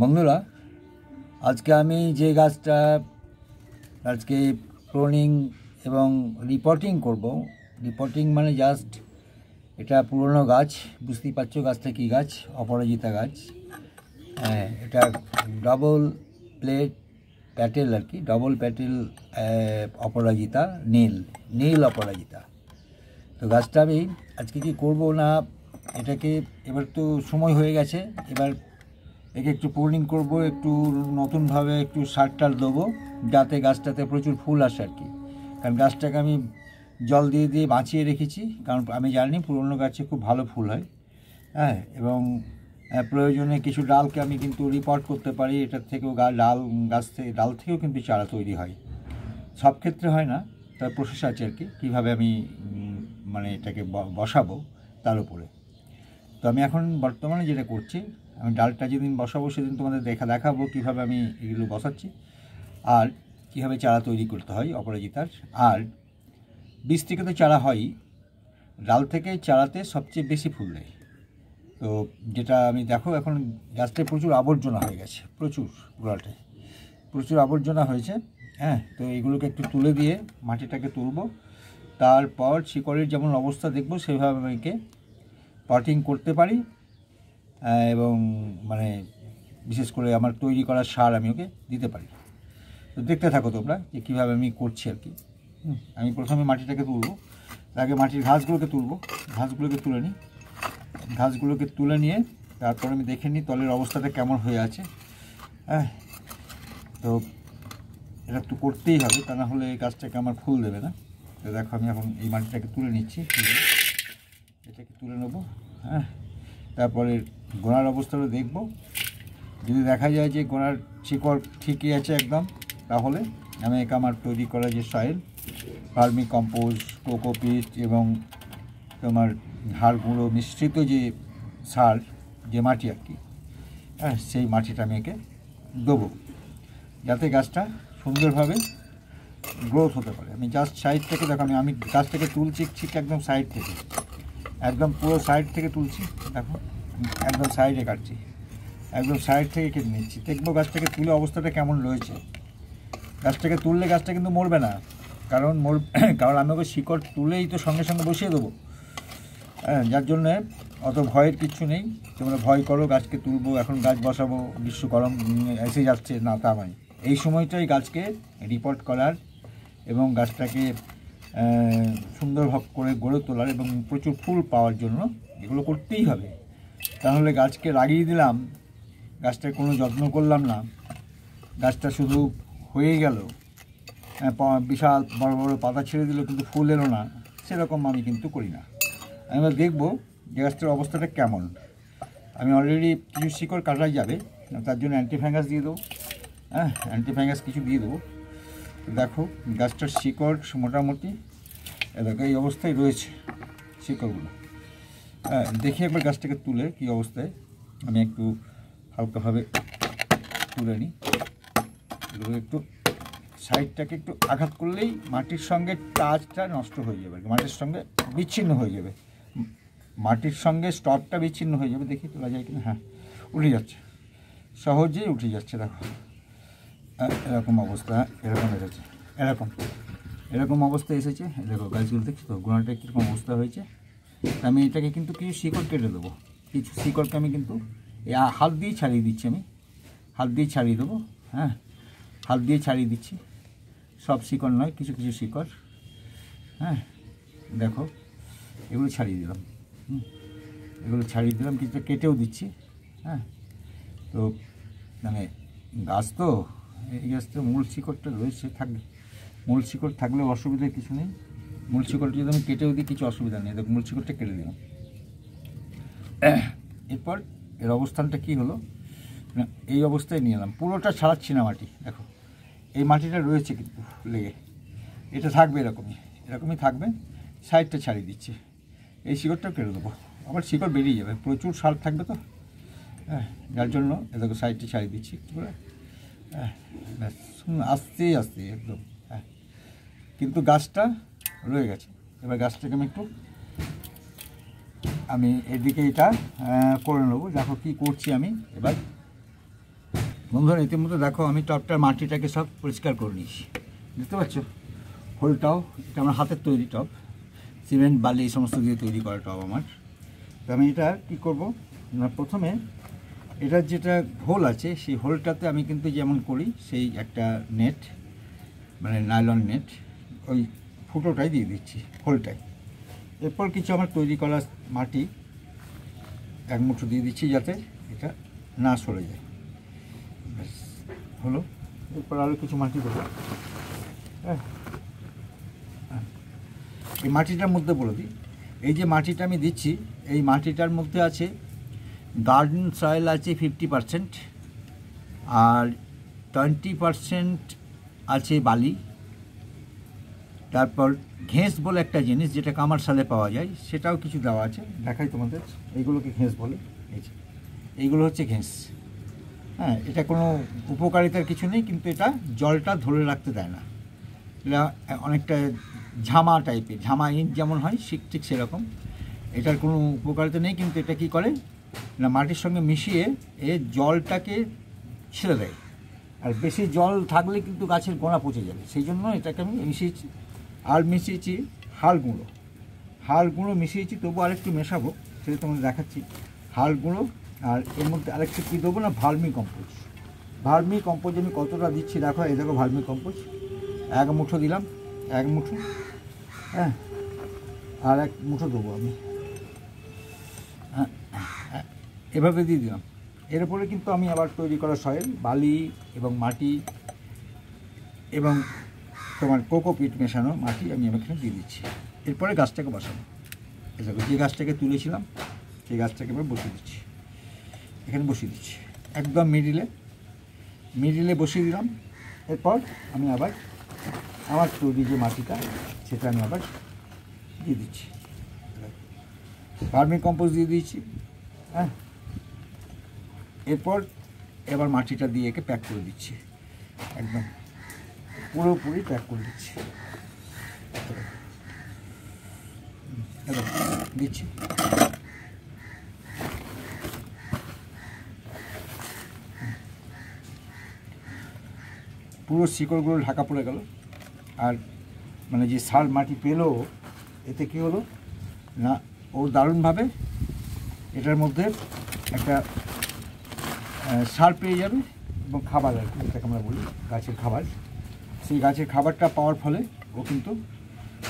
বন্ধুরা, আজকে আমি যে গাছটা আজকে প্রুনিং এবং রিপোর্টিং করব, রিপোর্টিং মানে জাস্ট এটা পুরনো গাছ, বুঝতেই পারছো গাছটা কী গাছ, অপরাজিতা গাছ। হ্যাঁ, এটা ডবল প্লেট প্যাটেল আর কি, ডবল প্যাটেল অপরাজিতা, নীল অপরাজিতা। তো গাছটা আমি আজকে কি করব না, এটাকে এবার তো সময় হয়ে গেছে, এবার একে একটু প্রুনিং করব, একটু নতুনভাবে একটু সার টার দেবো যাতে গাছটাতে প্রচুর ফুল আসে আর কি। কারণ গাছটাকে আমি জল দিয়ে দিয়ে বাঁচিয়ে রেখেছি, কারণ আমি জানি পুরনো গাছে খুব ভালো ফুল হয়। হ্যাঁ, এবং প্রয়োজনে কিছু ডালকে আমি কিন্তু রিপোর্ট করতে পারি, এটার থেকেও ডাল থেকেও কিন্তু চারা তৈরি হয়। সব ক্ষেত্রে হয় না, তার প্রসেস আছে আর কি, কীভাবে আমি মানে এটাকে বসাবো তার উপরে। তো আমি এখন বর্তমানে যেটা করছি, আমি ডালটা যেদিন বসাবো সেদিন তোমাদের দেখাবো কীভাবে আমি এগুলো বসাচ্ছি আর কীভাবে চারা তৈরি করতে হয় অপরাজিতার। আর বীজ থেকে তো চারা হয়ই, ডাল থেকে চারাতে সবচেয়ে বেশি ফুল দেয়। তো যেটা আমি দেখো, এখন গাছটায় প্রচুর আবর্জনা হয়ে গেছে, প্রচুর গোড়াটায় প্রচুর আবর্জনা হয়েছে। হ্যাঁ, তো এগুলোকে একটু তুলে দিয়ে মাটিটাকে তুলবো, তারপর শিকড়ের যেমন অবস্থা দেখবো সেভাবে আমি পটিং করতে পারি, এবং মানে বিশেষ করে আমার তৈরি করা সার আমি ওকে দিতে পারি। তো দেখতে থাকো তোমরা যে কীভাবে আমি করছি আর কি। আমি প্রথমে মাটিটাকে তুলবো, আগে মাটির ঘাসগুলোকে তুলে নিই। ঘাসগুলোকে তুলে নিয়ে তারপর আমি দেখে নিই তলের অবস্থাটা কেমন হয়ে আছে। হ্যাঁ, তো এটা তো করতেই হবে, তা না হলে এই গাছটাকে আমার ফুল দেবে না। তো দেখো আমি এখন এই মাটিটাকে তুলে নিচ্ছি, এটাকে তুলে নেবো। হ্যাঁ, তারপরে গোড়ার অবস্থাটা দেখব, যদি দেখা যায় যে গোড়ার শিকড় ঠিকই আছে একদম, তাহলে আমি আমার তৈরি করা যে সয়েল, ভার্মি কম্পোস্ট, কোকোপিট এবং তোমার হাড় গুঁড়ো মিশ্রিত যে সার, যে মাটি আর কি, হ্যাঁ, সেই মাটিটা আমি একে দেবো যাতে গাছটা সুন্দরভাবে গ্রোথ হতে পারে। আমি জাস্ট সাইড থেকে দেখো, আমি গাছটাকে তুলছি ঠিক একদম সাইড থেকে, একদম পুরো সাইড থেকে তুলছি। দেখো একদম সাইডে কাটছি, একদম সাইড থেকে কেটে নিচ্ছি। দেখবো গাছটাকে তুলে অবস্থাটা কেমন রয়েছে। গাছটাকে তুললে গাছটা কিন্তু মরবে না, কারণ আমি ওকে শিকড় তুলেই তো সঙ্গে সঙ্গে বসিয়ে দেবো। হ্যাঁ, যার জন্যে অত ভয়ের কিচ্ছু নেই। তোমরা ভয় করো গাছকে তুলবো, এখন গাছ বসাবো, গ্রীষ্ম গরম এসে যাচ্ছে, না তা নয়। এই সময়টাই গাছকে রিপোর্ট করার এবং গাছটাকে সুন্দরভাবে করে গড়ে তোলার এবং প্রচুর ফুল পাওয়ার জন্য এগুলো করতেই হবে। তাহলে গাছকে লাগিয়ে দিলাম, গাছটার কোনো যত্ন করলাম না, গাছটা শুধু হয়ে গেল, বিশাল বড় বড় পাতা ছেড়ে দিল কিন্তু ফুল এলো না, সেরকম আমি কিন্তু করি না। আমি এবার দেখবো যে গাছটার অবস্থাটা কেমন। আমি অলরেডি কিছু শিকড় কাটাই যাবে, তার জন্য অ্যান্টিফ্যাঙ্গাস দিয়ে দেবো। হ্যাঁ, অ্যান্টিফ্যাঙ্গাস কিছু দিয়ে দেবো। দেখো গাছটার শিকড় মোটামুটি দেখো এই অবস্থায় রয়েছে শিকড়গুলো। হ্যাঁ, দেখি একবার গাছটাকে তুলে কী অবস্থায়, আমি একটু হালকাভাবে তুলে নিই। এগুলো একটু সাইডটাকে একটু আঘাত করলেই মাটির সঙ্গে টাচটা নষ্ট হয়ে যাবে, মাটির সঙ্গে বিচ্ছিন্ন হয়ে যাবে, মাটির সঙ্গে স্টকটা বিচ্ছিন্ন হয়ে যাবে। দেখি তোলা যায় কিনা। হ্যাঁ, উঠে যাচ্ছে, সহজেই উঠে যাচ্ছে। দেখো এরকম অবস্থা, এরকম এসেছে, এরকম অবস্থা এসেছে। দেখো গাছগুলো দেখছি তো, গোড়াটা কীরকম অবস্থা হয়েছে। আমি এটাকে কিন্তু কিছু শিকড় কেটে দেবো, কিছু শিকড়কে আমি কিন্তু হাত দিয়ে ছাড়িয়ে দিচ্ছি, আমি হাত দিয়ে ছাড়িয়ে দেবো। হ্যাঁ, হাত দিয়ে ছাড়িয়ে দিচ্ছি, সব শিকড় নয়, কিছু কিছু শিকড়। হ্যাঁ, দেখো এগুলো ছাড়িয়ে দিলাম, এগুলো ছাড়িয়ে দিলাম, কিছুটা কেটেও দিচ্ছি। হ্যাঁ, তো মানে গাছ তো, এই গাছটা মূল শিকড়টা রয়েছে, থাকবে, মূল শিকড় থাকলেও অসুবিধার কিছু নেই। মূল শিকড়টা যদি আমি কেটেও দিই কিছু অসুবিধা নেই। দেখো মূল শিকড়টা কেটে দিলাম। এরপর এর অবস্থানটা কী হলো, এই অবস্থায় নিয়ে এলাম, পুরোটা ছাড়াচ্ছি না মাটি। দেখো এই মাটিটা রয়েছে কিন্তু লেগে, এটা থাকবে এরকমই থাকবে। সাইডটা ছাড়িয়ে দিচ্ছি, এই শিকড়টাও কেটে দেবো, আবার শিকড় বেরিয়ে যাবে, প্রচুর সার থাকবে তো। হ্যাঁ, যার জন্য দেখো সাইডটা ছাড়িয়ে দিচ্ছি একটু করে। হ্যাঁ, ব্যাস আস্তে আস্তে একদম। হ্যাঁ, কিন্তু গাছটা রয়ে গেছে। এবার গাছটাকে আমি এদিকে এটা করে নেবো। দেখো কী করছি আমি, এবার বন্ধুরা ইতিমধ্যে দেখো আমি টবটার মাটিটাকে সব পরিষ্কার করে নিয়েছি, দেখতে পাচ্ছ। হোলটাও এটা আমার হাতের তৈরি টব, সিমেন্ট বালি এই সমস্ত দিয়ে তৈরি করা টব আমার। তো আমি এটা কী করবো না, প্রথমে এটার যেটা হোল আছে সেই হোলটাতে আমি কিন্তু যেমন করি সেই একটা নেট, মানে নাইলন নেট, ওই ফুটোটাই দিয়ে দিচ্ছি হোলটাই। এরপর কিছু আমার তৈরি করা মাটি এক মুঠো দিয়ে দিচ্ছি যাতে এটা না সরে যায়, ব্যাস হলো। এরপর আরও কিছু মাটি দেবো। হ্যাঁ, এই মাটিটার মধ্যে বলে দিই, এই যে মাটিটা আমি দিচ্ছি এই মাটিটার মধ্যে আছে গার্ডেন সয়েল আছে 50%, আর 20% আছে বালি, তারপর ঘেঁস বলে একটা জিনিস যেটা কামারশালে পাওয়া যায় সেটাও কিছু দেওয়া আছে, দেখাই তোমাদের। এইগুলোকে ঘেঁস বলে, এইগুলো হচ্ছে ঘেঁস। হ্যাঁ, এটা কোনো উপকারিতার কিছু নেই, কিন্তু এটা জলটা ধরে রাখতে দেয় না। এটা অনেকটা ঝামা টাইপের, ঝামা ইট যেমন হয় ঠিক সেরকম। এটার কোনো উপকারিতা নেই, কিন্তু এটা কি করে না মাটির সঙ্গে মিশিয়ে জলটাকে ছেড়ে দেয়। আর বেশি জল থাকলে কিন্তু গাছের গোড়া পচে যাবে, সেই জন্য এটাকে আমি মিশিয়েছি। আর মিশিয়েছি হাড় গুঁড়ো মিশিয়েছি, তবু আরেকটু মেশাবো, সেটা তোমাদের দেখাচ্ছি। হাড় গুঁড়ো, আর এর মধ্যে আরেকটু কী দেবো না, ভার্মি কম্পোস্ট আমি কতটা দিচ্ছি দেখো। এই দেখো ভার্মি কম্পোস্ট এক মুঠো দিলাম, এক মুঠো। হ্যাঁ, আর এক মুঠো দেবো আমি, হ্যাঁ, এভাবে দিয়ে দিলাম। এর উপরে কিন্তু আমি আবার তৈরি করা সয়েল, বালি এবং মাটি এবং তোমার কোকোপিট মেশানো মাটি আমি এখানে দিয়ে দিচ্ছি। এরপরে গাছটাকে বসাবো। দেখো যে গাছটাকে তুলেছিলাম সেই গাছটাকে এবার বসিয়ে দিচ্ছি, এখানে বসিয়ে দিচ্ছি একদম মিডিলে বসিয়ে দিলাম। এরপর আমি আবার আমার তৈরি যে মাটিটা সেটা আমি আবার দিয়ে দিচ্ছি, ভার্মি কম্পোস্ট দিয়ে দিয়েছি। হ্যাঁ, এবার মাটিটা দিয়ে একে প্যাক করে দিচ্ছি, একদম পুরোপুরি প্যাক করে দিচ্ছি, দিচ্ছি। পুরো শিকড়গুলো ঢাকা পড়ে গেল। আর মানে যে সার মাটি পেলো এতে কী হলো না, ও দারুণভাবে এটার মধ্যে একটা সার পেয়ে যাবে এবং খাবার, আর কি যেটাকে আমরা বলি গাছের খাবার, সেই গাছের খাবারটা পাওয়ার ফলে ও কিন্তু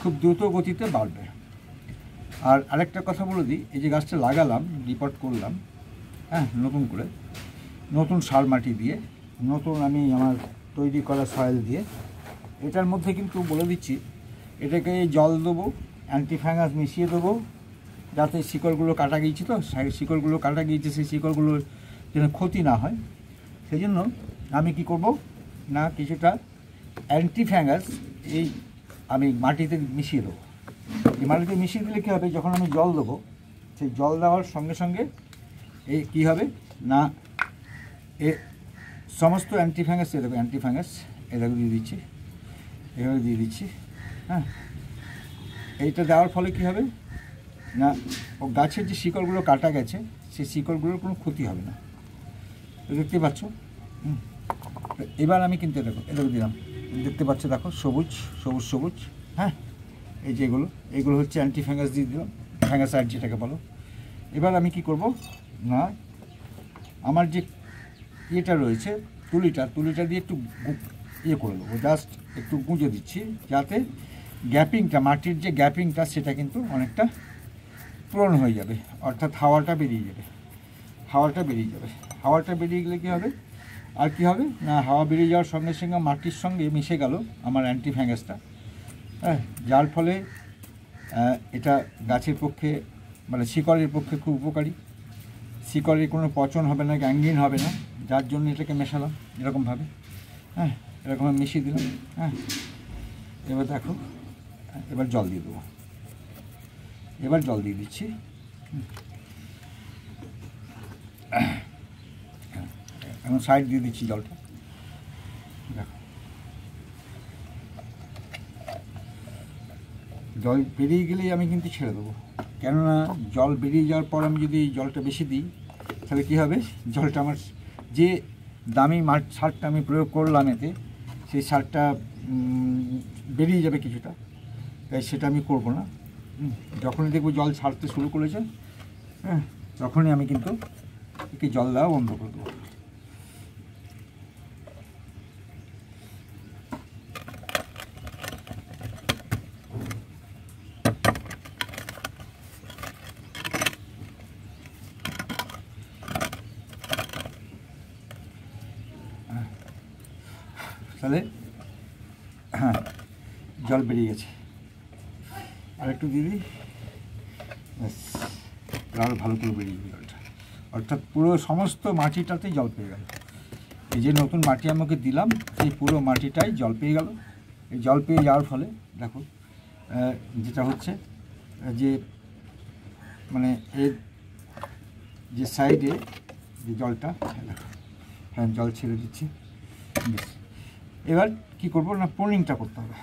খুব দ্রুত গতিতে বাড়বে। আর আরেকটা কথা বলে দিই, এই যে গাছটা লাগালাম, রিপোর্ট করলাম, হ্যাঁ, নতুন করে নতুন সার মাটি দিয়ে, নতুন আমি আমার তৈরি করা সয়েল দিয়ে, এটার মধ্যে কিন্তু বলে দিচ্ছি এটাকে জল দেবো, অ্যান্টিফাঙ্গাস মিশিয়ে দেবো, যাতে শিকড়গুলো কাটা গিয়েছে, তো শিকড়গুলো কাটা গিয়েছে, সেই শিকড়গুলোর যেন ক্ষতি না হয় সেই জন্য আমি কি করব না, কিছুটা অ্যান্টিফাঙ্গাস এই আমি মাটিতে মিশিয়ে দেবো। এই মাটিতে মিশিয়ে দিলে কী হবে, যখন আমি জল দেবো সেই জল দেওয়ার সঙ্গে সঙ্গে এই কী হবে না, এ সমস্ত অ্যান্টিফাঙ্গাস, এরকম অ্যান্টিফাঙ্গাস এরকম দিয়ে দিচ্ছি, এভাবে দিয়ে দিচ্ছি। হ্যাঁ, এইটা দেওয়ার ফলে কী হবে না, ও গাছের যে শিকড়গুলো কাটা গেছে সেই শিকড়গুলোর কোনো ক্ষতি হবে না, দেখতে পাচ্ছ। এবার আমি কিন্তু এরকম দিলাম, দেখতে পাচ্ছ, দেখো সবুজ সবুজ সবুজ। হ্যাঁ, এই যে এগুলো হচ্ছে অ্যান্টিফাঙ্গাস দিয়ে দিলাম, ফ্যাঙ্গাসাইড যেটাকে বলো। এবার আমি কি করব না, আমার যে ইয়েটা রয়েছে তুলিটা দিয়ে একটু ইয়ে করে দেবো, জাস্ট একটু গুঁজে দিচ্ছি, যাতে গ্যাপিংটা, মাটির যে গ্যাপিংটা সেটা কিন্তু অনেকটা পূরণ হয়ে যাবে, অর্থাৎ হাওয়াটা বেরিয়ে যাবে। হাওয়াটা বেরিয়ে গেলে কী হবে, আর কি হবে না, হাওয়া বেরিয়ে যাওয়ার সঙ্গে সঙ্গে মাটির সঙ্গে মিশে গেল আমার অ্যান্টিফাঙ্গাসটা। হ্যাঁ, যার ফলে এটা গাছের পক্ষে, মানে শিকড়ের পক্ষে খুব উপকারী। শিকড়ের কোনো পচন হবে না, গ্যাঙ্গ্রিন হবে না, যার জন্য এটাকে মেশালাম এরকমভাবে। হ্যাঁ, এরকম মিশিয়ে দিলাম। হ্যাঁ, এবার দেখো, এবার জল দিয়ে দেবো, এবার জল দিয়ে দিচ্ছি। এখন সাইড দিয়ে দিচ্ছি জলটা, দেখো জল বেরিয়ে গেলেই আমি কিন্তু ছেড়ে দেবো, কেননা জল বেরিয়ে যাওয়ার পর আমি যদি জলটা বেশি দিই তাহলে কী হবে, জলটা আমার যে দামি সারটা আমি প্রয়োগ করলাম এতে, সেই সারটা বেরিয়ে যাবে কিছুটা, তাই সেটা আমি করব না। যখনই দেখব জল ছাড়তে শুরু করেছে, হ্যাঁ, তখনই আমি কিন্তু একে জল দেওয়া বন্ধ করে দেবো। তাহলে হ্যাঁ, জল বেরিয়ে গেছে, আর একটু দিয়ে দিই, ব্যাস, আরও ভালো করে বেরিয়ে যাবে জলটা, অর্থাৎ পুরো সমস্ত মাটিটাতেই জল পেয়ে গেল। এই যে নতুন মাটি আমাকে দিলাম, সেই পুরো মাটিটাই জল পেয়ে গেল। এই জল পেয়ে যাওয়ার ফলে দেখো যেটা হচ্ছে যে মানে এর যে সাইডে যে জলটা, দেখো হ্যাঁ জল ছেড়ে দিচ্ছি। বেশ, এবার কী করবো না, প্রুনিংটা করতে হবে,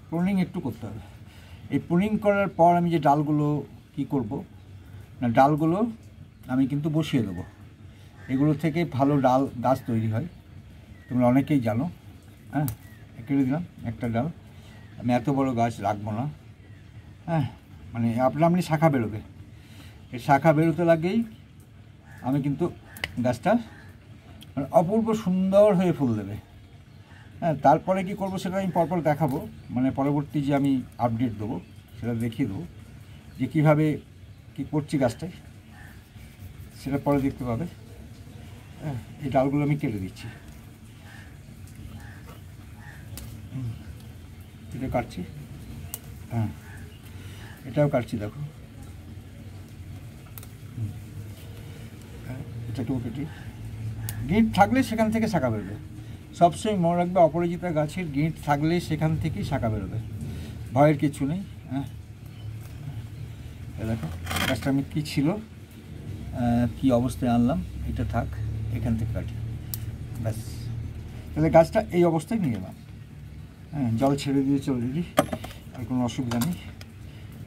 প্রুনিং একটু করতে হবে। এই প্রুনিং করার পর আমি যে ডালগুলো কি করব না, ডালগুলো আমি কিন্তু বসিয়ে দেবো। এগুলো থেকে ভালো ডাল গাছ তৈরি হয়, তোমরা অনেকেই জানো। হ্যাঁ, কেটে দিলাম একটা ডাল, আমি এত বড় গাছ রাখবো না। হ্যাঁ, মানে আপনি শাখা বেরোবে, এই শাখা বেরোতে লাগেই আমি কিন্তু গাছটা মানে অপূর্ব সুন্দর হয়ে ফুল দেবে। হ্যাঁ, তারপরে কি করব সেটা আমি পরপর দেখাবো, মানে পরবর্তী যে আমি আপডেট দেবো সেটা দেখিয়ে দেবো যে কীভাবে কী করছি গাছটায়, সেটা পরে দেখতে পাবে। হ্যাঁ, এই ডালগুলো আমি কেটে দিচ্ছি, এটা কাটছি, হ্যাঁ এটাও কাটছি, দেখো এটাকেও কেটে। গিঁট থাকলে সেখান থেকে শাখা বেরোবে, সবসময় মনে রাখবে অপরাজিতা গাছের গিঁট থাকলে সেখান থেকেই শাখা বেরোবে, ভয়ের কিছু নেই। হ্যাঁ, দেখো গাছটা আমি কী ছিল, কী অবস্থায় আনলাম, এটা থাক, এখান থেকে কাটি, ব্যাস। তাহলে গাছটা এই অবস্থায় নিয়ে এলাম। হ্যাঁ, জল ছেড়ে দিয়ে চলে দিই, আর কোনো অসুবিধা নেই।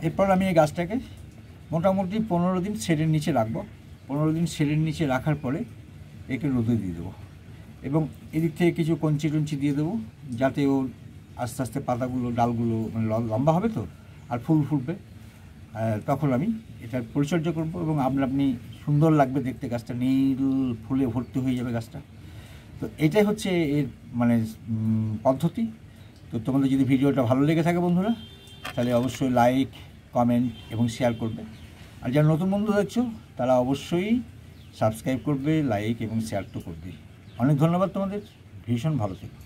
এরপর আমি এই গাছটাকে মোটামুটি 15 দিন শেডের নিচে রাখবো। 15 দিন শেডের নিচে রাখার পরে একে রোদে দিয়ে দেবো, এবং এদিক থেকে কিছু কঞ্চি টঞ্চি দিয়ে দেবো, যাতে ওর আস্তে আস্তে পাতাগুলো ডালগুলো মানে লম্বা হবে তো, আর ফুল ফুটবে, তখন আমি এটার পরিচর্যা করব, এবং আপনি সুন্দর লাগবে দেখতে, গাছটা নীল ফুলে ভর্তি হয়ে যাবে গাছটা। তো এটাই হচ্ছে এর মানে পদ্ধতি। তো তোমাদের যদি ভিডিওটা ভালো লেগে থাকে বন্ধুরা, তাহলে অবশ্যই লাইক, কমেন্ট এবং শেয়ার করবে। আর যারা নতুন বন্ধু দেখছো তারা অবশ্যই সাবস্ক্রাইব করবে, লাইক এবং শেয়ার তো করবে। অনেক ধন্যবাদ তোমাদের, ভীষণ ভালো থেকো।